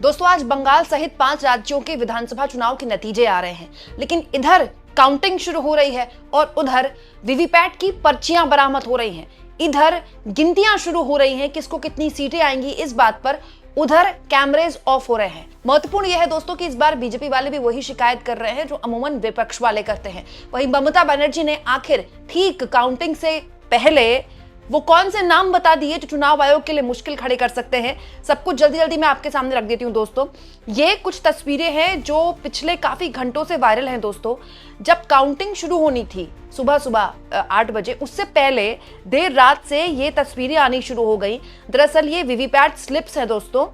दोस्तों आज बंगाल सहित 5 राज्यों के विधानसभा चुनाव के नतीजे आ रहे हैं, लेकिन इधर काउंटिंग शुरू हो रही है और उधर वीवीपैट की पर्चियां बरामद हो रही हैं। इधर गिनतियां शुरू हो रही हैं, किसको कितनी सीटें आएंगी इस बात पर। उधर कैमरेज ऑफ हो रहे हैं। महत्वपूर्ण यह है दोस्तों कि इस बार बीजेपी वाले भी वही शिकायत कर रहे हैं जो अमूमन विपक्ष वाले करते हैं। वहीं ममता बनर्जी ने आखिर ठीक काउंटिंग से पहले वो कौन से नाम बता दिए जो चुनाव आयोग के लिए मुश्किल खड़े कर सकते हैं। सब कुछ जल्दी जल्दी मैं आपके सामने रख देती हूँ दोस्तों। ये कुछ तस्वीरें हैं जो पिछले काफी घंटों से वायरल हैं दोस्तों। जब काउंटिंग शुरू होनी थी सुबह सुबह 8 बजे, उससे पहले देर रात से ये तस्वीरें आनी शुरू हो गई। दरअसल ये वीवीपैट स्लिप्स हैं दोस्तों,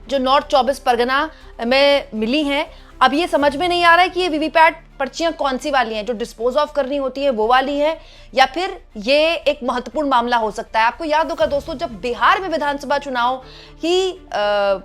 जो नॉर्थ 24 परगना में मिली हैं। अब ये समझ में नहीं आ रहा है कि ये वीवीपैट पर्चियां कौन सी वाली हैं, जो डिस्पोज ऑफ करनी होती है वो वाली है, या फिर ये एक महत्वपूर्ण मामला हो सकता है। आपको याद होगा दोस्तों, जब बिहार में विधानसभा चुनाव की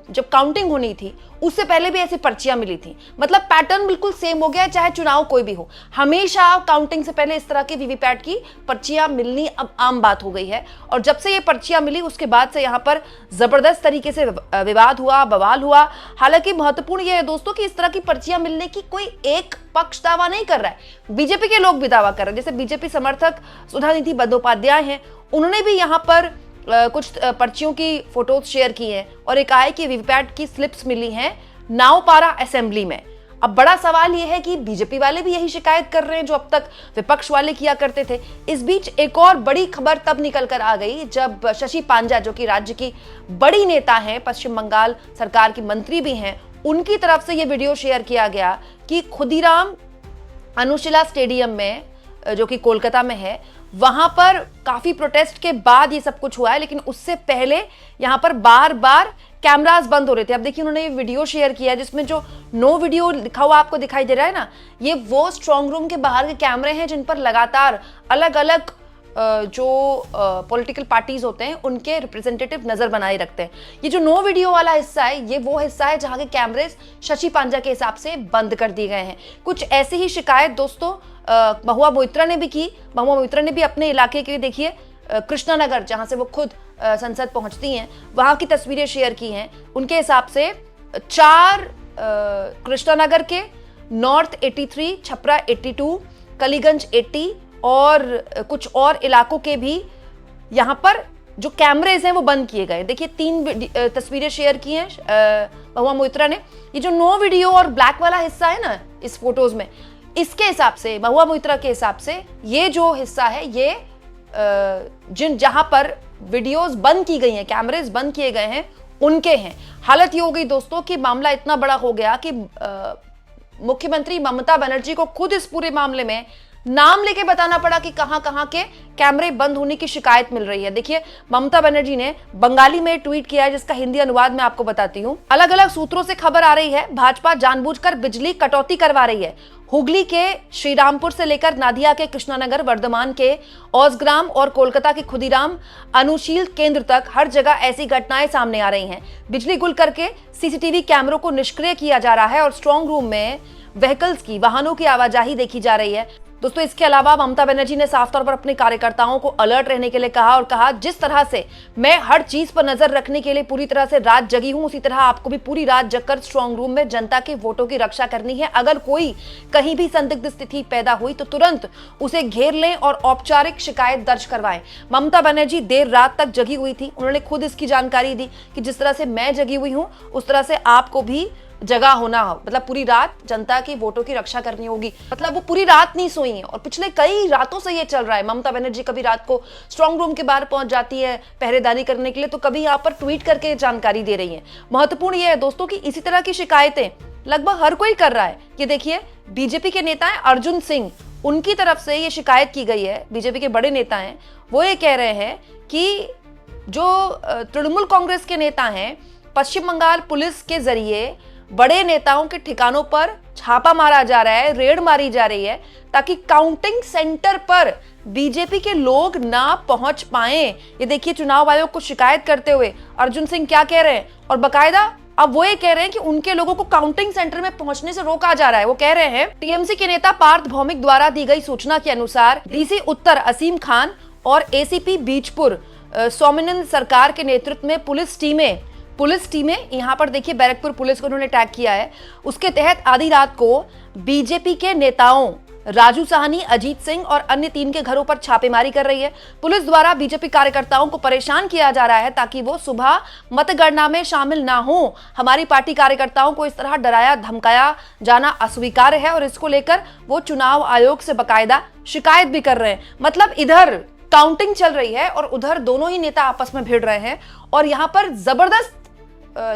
जब काउंटिंग होनी थी उससे पहले भी ऐसी पर्चियां मिली थी। मतलब पैटर्न बिल्कुल सेम हो गया, चाहे चुनाव कोई भी हो, हमेशा काउंटिंग से पहले इस तरह की वीवीपैट की पर्चियां मिलनी अब आम बात हो गई है। और जब से ये पर्चियां मिली उसके बाद से यहाँ पर जबरदस्त तरीके से विवाद हुआ, बवाल हुआ। हालांकि महत्वपूर्ण यह है दोस्तों कि इस तरह की पर्चियां मिलने की कोई एक पक्ष दावा नहीं कर रहा है, बीजेपी के लोग भी दावा कर रहे हैं। जैसे बीजेपी समर्थक सुधानिधि बंदोपाध्याय हैं, उन्होंने भी यहाँ पर कुछ पर्चियों की फोटोज शेयर की हैं और एक आए कि वीवीपैट की स्लिप्स मिली हैं नावपारा असेंबली में। अब बड़ा सवाल यह है कि बीजेपी वाले भी यही शिकायत कर रहे हैं जो अब तक विपक्ष वाले किया करते थे। इस बीच एक और बड़ी खबर तब निकल कर आ गई जब शशि पांजा, जो कि राज्य की बड़ी नेता हैं, पश्चिम बंगाल सरकार की मंत्री भी हैं, उनकी तरफ से यह वीडियो शेयर किया गया कि खुदीराम अनुशिला स्टेडियम में, जो कि कोलकाता में है, वहां पर काफी प्रोटेस्ट के बाद ये सब कुछ हुआ है। लेकिन उससे पहले यहां पर बार बार कैमरास बंद हो रहे थे। अब देखिए उन्होंने ये वीडियो शेयर किया है जिसमें जो नो वीडियो लिखा हुआ आपको दिखाई दे रहा है ना, ये वो स्ट्रांग रूम के बाहर के कैमरे हैं जिन पर लगातार अलग अलग जो पॉलिटिकल पार्टीज होते हैं उनके रिप्रेजेंटेटिव नजर बनाए रखते हैं। ये जो नो वीडियो वाला हिस्सा है, ये वो हिस्सा है जहां के कैमरेस शशि पांजा के हिसाब से बंद कर दिए गए हैं। कुछ ऐसी ही शिकायत दोस्तों महुआ मोइत्रा ने भी की। महुआ मोइत्रा ने भी अपने इलाके के, देखिए कृष्णानगर, जहां से वो खुद संसद पहुंचती हैं, वहां की तस्वीरें शेयर की हैं। उनके हिसाब से 4 कृष्णानगर के, नॉर्थ 83, छपरा 82, कलीगंज 80 और कुछ और इलाकों के भी यहाँ पर जो कैमरेज हैं वो बंद किए गए। देखिए 3 तस्वीरें शेयर की हैं महुआ मोइत्रा ने। ये जो नो वीडियो और ब्लैक वाला हिस्सा है ना इस फोटोज में, इसके हिसाब से, महुआ मोइत्रा के हिसाब से, ये जो हिस्सा है ये जहां पर वीडियोस बंद की गई हैं, कैमरेज बंद किए गए हैं, उनके हैं। हालत ये हो गई दोस्तों कि मामला इतना बड़ा हो गया कि मुख्यमंत्री ममता बनर्जी को खुद इस पूरे मामले में नाम लेके बताना पड़ा कि कहां कहां के कैमरे बंद होने की शिकायत मिल रही है। देखिए ममता बनर्जी ने बंगाली में ट्वीट किया है जिसका हिंदी अनुवाद मैं आपको बताती हूं। अलग अलग सूत्रों से खबर आ रही है, भाजपा जानबूझकर बिजली कटौती करवा रही है। हुगली के श्रीरामपुर से लेकर नादिया के कृष्णानगर, वर्धमान के औसग्राम और कोलकाता के खुदीराम अनुशील केंद्र तक हर जगह ऐसी घटनाएं सामने आ रही हैं। बिजली गुल करके सीसीटीवी कैमरों को निष्क्रिय किया जा रहा है और स्ट्रांग रूम में व्हीकल्स की, वाहनों की आवाजाही देखी जा रही है। दोस्तों इसके अलावा ममता बनर्जी ने साफ तौर पर अपने कार्यकर्ताओं को अलर्ट रहने के लिए कहा और कहा, जिस तरह से मैं हर चीज पर नजर रखने के लिए पूरी तरह से रात जगी हूं, उसी तरह आपको भी पूरी रात जगकर स्ट्रांग रूम में जनता के वोटों की रक्षा करनी है। अगर कोई कहीं भी संदिग्ध स्थिति पैदा हुई तो तुरंत उसे घेर लें और औपचारिक शिकायत दर्ज करवाएं। ममता बनर्जी देर रात तक जगी हुई थी। उन्होंने खुद इसकी जानकारी दी कि जिस तरह से मैं जगी हुई हूं उस तरह से आपको भी जगह होना हो, मतलब पूरी रात जनता की वोटों की रक्षा करनी होगी। मतलब वो पूरी रात नहीं सोई हैं और पिछले कई रातों से ये चल रहा है। ममता बनर्जी कभी रात को स्ट्रांग रूम के बाहर पहुंच जाती है पहरेदारी करने के लिए, तो कभी यहाँ पर ट्वीट करके जानकारी दे रही है। महत्वपूर्ण ये है दोस्तों कि इसी तरह की शिकायतें लगभग हर कोई कर रहा है। ये देखिए बीजेपी के नेता हैं अर्जुन सिंह, उनकी तरफ से ये शिकायत की गई है। बीजेपी के बड़े नेता हैं, वो ये कह रहे हैं कि जो तृणमूल कांग्रेस के नेता हैं, पश्चिम बंगाल पुलिस के जरिए बड़े नेताओं के ठिकानों पर छापा मारा जा रहा है, रेड मारी जा रही है, ताकि काउंटिंग सेंटर पर बीजेपी के लोग ना पहुंच पाए। ये देखिए चुनाव आयोग को शिकायत करते हुए अर्जुन सिंह क्या कह रहे हैं, और बकायदा अब वो ये कह रहे हैं कि उनके लोगों को काउंटिंग सेंटर में पहुंचने से रोका जा रहा है। वो कह रहे हैं, टीएमसी के नेता पार्थ भौमिक द्वारा दी गई सूचना के अनुसार डीसी उत्तर असीम खान और एसीपी बीजपुर सौमिनंद सरकार के नेतृत्व में पुलिस टीमें पुलिस टीमें, यहां पर देखिए बैरकपुर पुलिस को उन्होंने टैग किया है, उसके तहत आधी रात को बीजेपी के नेताओं राजू साहनी, अजीत सिंह और अन्य 3 के घरों पर छापेमारी कर रही है। पुलिस द्वारा बीजेपी कार्यकर्ताओं को परेशान किया जा रहा है ताकि वो सुबह मतगणना में शामिल ना हो। हमारी पार्टी कार्यकर्ताओं को इस तरह डराया धमकाया जाना अस्वीकार्य है और इसको लेकर वो चुनाव आयोग से बाकायदा शिकायत भी कर रहे हैं। मतलब इधर काउंटिंग चल रही है और उधर दोनों ही नेता आपस में भिड़ रहे हैं और यहां पर जबरदस्त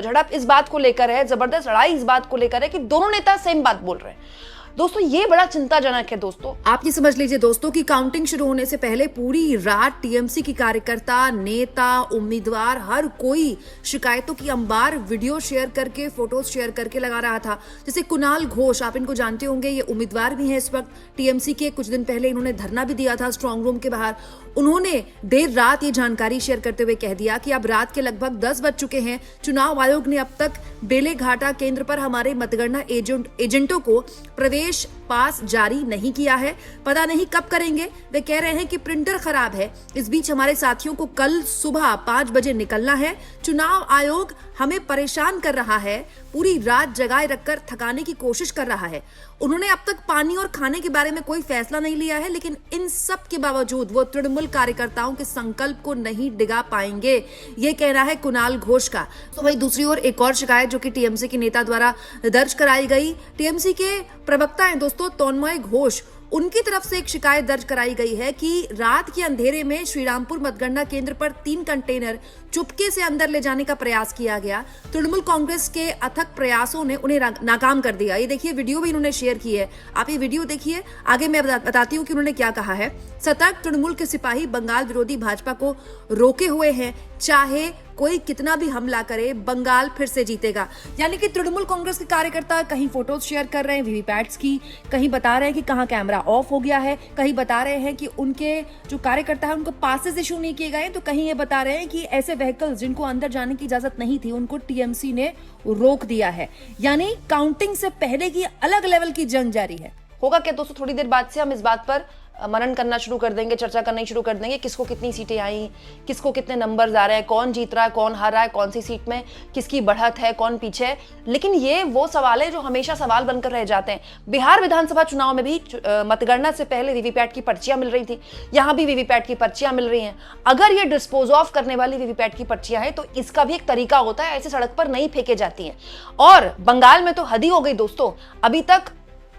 झड़प इस बात को लेकर है, जबरदस्त लड़ाई इस बात को लेकर है कि दोनों नेता सेम बात बोल रहे हैं। दोस्तों ये बड़ा चिंताजनक है। दोस्तों आप ये समझ लीजिए दोस्तों कि काउंटिंग शुरू होने से पहले पूरी रात टीएमसी की कार्यकर्ता, नेता, उम्मीदवार हर कोई शिकायतों की अंबार वीडियो शेयर करके, फोटोज शेयर करके लगा रहा था। जैसे कुणाल घोष, आप इनको जानते होंगे, ये उम्मीदवार भी हैं इस वक्त टीएमसी के। कुछ दिन पहले इन्होंने धरना भी दिया था स्ट्रांग रूम के बाहर। उन्होंने देर रात ये जानकारी शेयर करते हुए कह दिया कि अब रात के लगभग 10 बज चुके हैं। चुनाव आयोग ने अब तक बेलेघाटा केंद्र पर हमारे मतगणना एजेंटों को प्रवेश पास जारी नहीं किया है, पता नहीं कब करेंगे। वे कह रहे हैं कि प्रिंटर खराब है। इस बीच हमारे साथियों को कल सुबह 5 बजे निकलना है। चुनाव आयोग हमें परेशान कर रहा है, पूरी रात जगाए रखकर थकाने की कोशिश कर रहा है। उन्होंने अब तक पानी और खाने के बारे में कोई फैसला नहीं लिया है, लेकिन इन सब के बावजूद वो तृणमूल कार्यकर्ताओं के संकल्प को नहीं डिगा पाएंगे, ये कहना है कुणाल घोष का। तो वही दूसरी ओर एक और शिकायत जो कि टीएमसी के नेता द्वारा दर्ज कराई गई। टीएमसी के प्रवक्ता हैं दोस्तों तन्मय घोष, उनकी तरफ से एक शिकायत दर्ज कराई गई है कि रात के अंधेरे में श्रीरामपुर मतगणना केंद्र पर 3 कंटेनर चुपके से अंदर ले जाने का प्रयास किया गया। तृणमूल कांग्रेस के अथक प्रयासों ने उन्हें नाकाम कर दिया। ये देखिए वीडियो भी इन्होंने शेयर की है, आप ये वीडियो देखिए। आगे मैं बताती हूँ कि उन्होंने क्या कहा है। सतर्क तृणमूल के सिपाही बंगाल विरोधी भाजपा को रोके हुए हैं, चाहे कोई कितना भी हमला करे बंगाल फिर से जीतेगा। यानी कि तृणमूल कांग्रेस के कार्यकर्ता कहीं फोटोज शेयर कर रहे हैं वीवीपैट्स की, कहीं बता रहे हैं कि कहां कैमरा ऑफ हो गया है, कहीं बता रहे हैं कि उनके जो कार्यकर्ता है उनको पासेस इशू नहीं किए गए, तो कहीं ये बता रहे हैं कि ऐसे व्हीकल्स जिनको अंदर जाने की इजाजत नहीं थी उनको टीएमसी ने रोक दिया है। यानी काउंटिंग से पहले की अलग लेवल की जंग जारी है। होगा क्या दोस्तों, थोड़ी देर बाद से हम इस बात पर मनन करना शुरू कर देंगे, चर्चा करना शुरू कर देंगे, किसको कितनी सीटें आई, किसको कितने नंबर्स आ रहे हैं, कौन जीत रहा है, कौन हार रहा है, कौन सी सीट में किसकी बढ़त है, कौन पीछे है। लेकिन ये वो सवाल है जो हमेशा सवाल बनकर रह जाते हैं। बिहार विधानसभा चुनाव में भी मतगणना से पहले वीवीपैट की पर्चियां मिल रही थी, यहां भी वीवीपैट की पर्चियां मिल रही हैं। अगर ये डिस्पोज ऑफ करने वाली वीवीपैट की पर्चियां हैं तो इसका भी एक तरीका होता है, ऐसे सड़क पर नहीं फेंके जाती हैं। और बंगाल में तो हद ही हो गई दोस्तों, अभी तक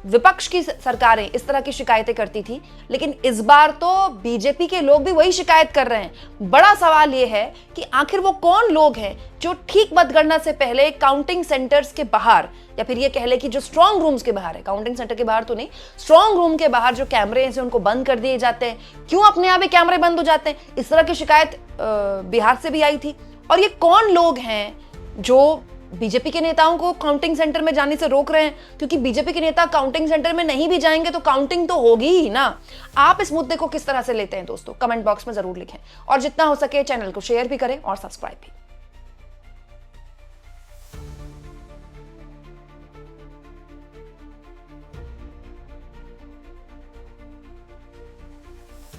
विपक्ष की सरकारें इस तरह की शिकायतें करती थी, लेकिन इस बार तो बीजेपी के लोग भी वही शिकायत कर रहे हैं। बड़ा सवाल यह है कि आखिर वो कौन लोग हैं जो ठीक मतगणना से पहले काउंटिंग सेंटर्स के बाहर, या फिर ये कह ले कि जो स्ट्रांग रूम्स के बाहर है, काउंटिंग सेंटर के बाहर तो नहीं, स्ट्रांग रूम के बाहर जो कैमरे हैं उनको बंद कर दिए जाते हैं। क्यों अपने आप ही कैमरे बंद हो जाते हैं? इस तरह की शिकायत बिहार से भी आई थी। और ये कौन लोग हैं जो बीजेपी के नेताओं को काउंटिंग सेंटर में जाने से रोक रहे हैं? क्योंकि बीजेपी के नेता काउंटिंग सेंटर में नहीं भी जाएंगे तो काउंटिंग तो होगी ही ना। आप इस मुद्दे को किस तरह से लेते हैं दोस्तों, कमेंट बॉक्स में जरूर लिखें और जितना हो सके चैनल को शेयर भी करें और सब्सक्राइब भी।